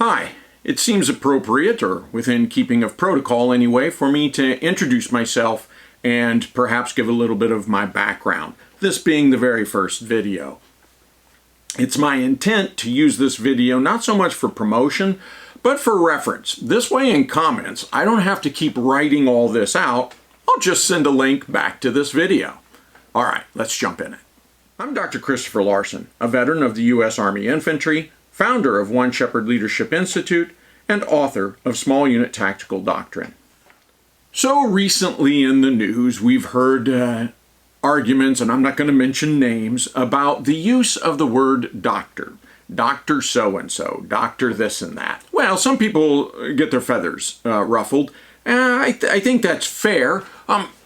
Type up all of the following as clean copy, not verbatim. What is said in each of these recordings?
Hi, it seems appropriate, or within keeping of protocol anyway, for me to introduce myself and perhaps give a little bit of my background, this being the very first video. It's my intent to use this video not so much for promotion, but for reference. This way in comments, I don't have to keep writing all this out. I'll just send a link back to this video. All right, let's jump in it. I'm Dr. Christopher Larson, a veteran of the U.S. Army Infantry, founder of One Shepherd Leadership Institute, and author of Small Unit Tactical Doctrine. So recently in the news, we've heard arguments, and I'm not going to mention names, about the use of the word doctor. Doctor so-and-so, doctor this and that. Well, some people get their feathers ruffled. I think that's fair.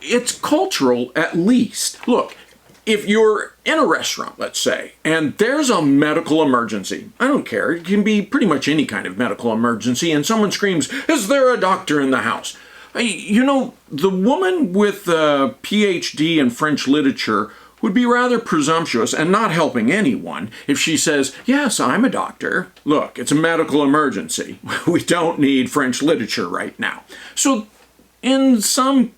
It's cultural at least. Look, if you're in a restaurant, let's say, and there's a medical emergency, I don't care, it can be pretty much any kind of medical emergency, and someone screams, "Is there a doctor in the house?" You know, the woman with a PhD in French literature would be rather presumptuous and not helping anyone if she says, "Yes, I'm a doctor. Look, it's a medical emergency. We don't need French literature right now." So in some,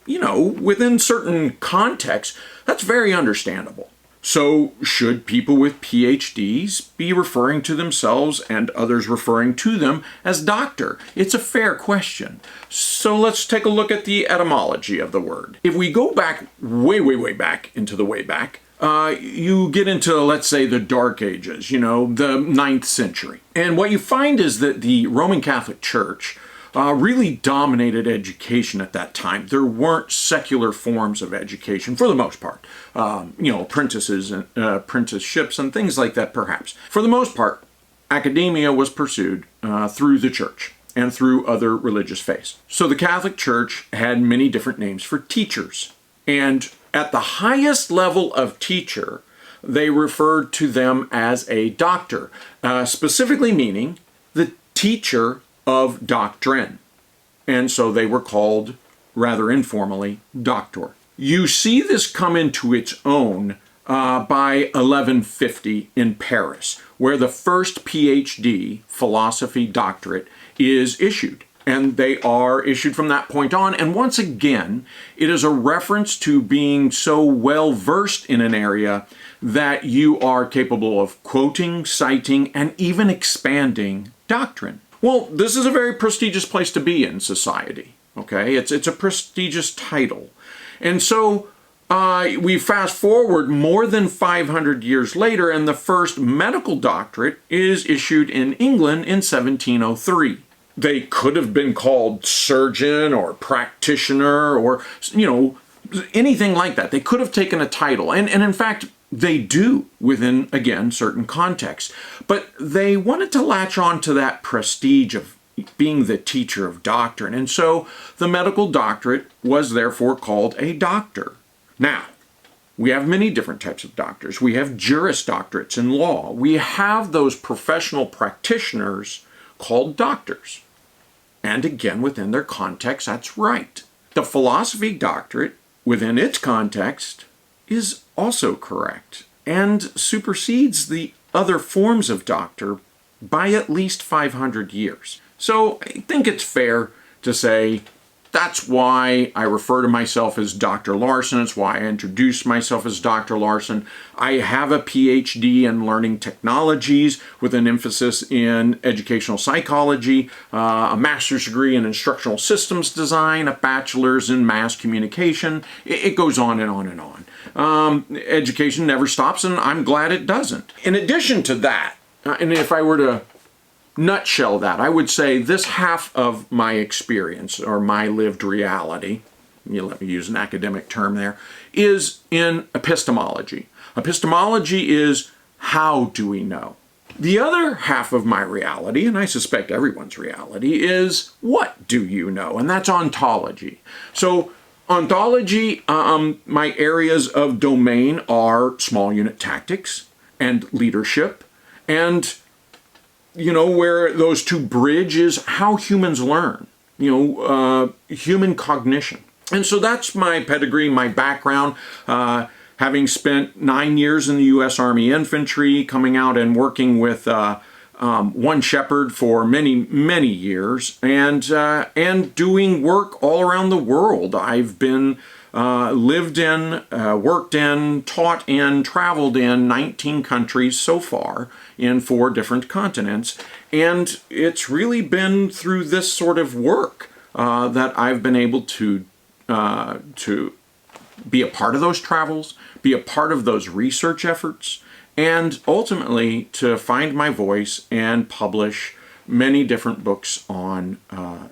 within certain contexts, that's very understandable. So should people with PhDs be referring to themselves and others referring to them as doctor? It's a fair question. So let's take a look at the etymology of the word. If we go back way back into the way back, you get into, let's say, the Dark Ages, the 9th century. And what you find is that the Roman Catholic Church really dominated education at that time. There weren't secular forms of education for the most part. Apprentices and apprenticeships and things like that, perhaps. For the most part, academia was pursued through the church and through other religious faiths. So the Catholic Church had many different names for teachers. And at the highest level of teacher, they referred to them as a doctor, specifically meaning the teacher of doctrine. And so they were called, rather informally, doctor. You see this come into its own by 1150 in Paris, where the first PhD, philosophy doctorate, is issued. And they are issued from that point on. And once again, it is a reference to being so well versed in an area that you are capable of quoting, citing, and even expanding doctrine. Well, this is a very prestigious place to be in society, okay? It's a prestigious title. And so we fast forward more than 500 years later, and the first medical doctorate is issued in England in 1703. They could have been called surgeon or practitioner or, anything like that. They could have taken a title. And in fact, they do within, again, certain contexts. But they wanted to latch on to that prestige of being the teacher of doctrine. And so the medical doctorate was therefore called a doctor. Now, we have many different types of doctors. We have Juris Doctorates in law. We have those professional practitioners called doctors. And again, within their context, that's right. The philosophy doctorate, within its context, is also correct and supersedes the other forms of doctor by at least 500 years. So I think it's fair to say that's why I refer to myself as Dr. Larson. It's why I introduce myself as Dr. Larson. I have a PhD in learning technologies with an emphasis in educational psychology, a master's degree in instructional systems design, a bachelor's in mass communication. It goes on and on and on. Education never stops, and I'm glad it doesn't. In addition to that, and if I were to nutshell that, I would say this half of my experience, or my lived reality, let me use an academic term there, is in epistemology. Epistemology is how do we know? The other half of my reality, and I suspect everyone's reality, is what do you know? And that's ontology. So ontology, my areas of domain are small unit tactics and leadership, and where those two bridge is how humans learn, human cognition. And so that's my pedigree, my background, having spent 9 years in the U.S. Army Infantry, coming out and working with one shepherd for many years, and doing work all around the world. I've been lived in, worked in, taught in, traveled in 19 countries so far in 4 different continents, and it's really been through this sort of work that I've been able to be a part of those travels, be a part of those research efforts, and ultimately to find my voice and publish many different books on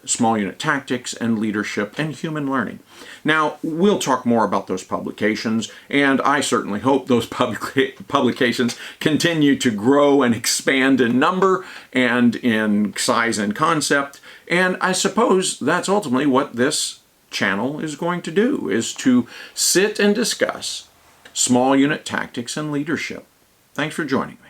small unit tactics and leadership and human learning. Now, we'll talk more about those publications, and I certainly hope those publications continue to grow and expand in number and in size and concept, and I suppose that's ultimately what this channel is going to do, is to sit and discuss small unit tactics and leadership. Thanks for joining me.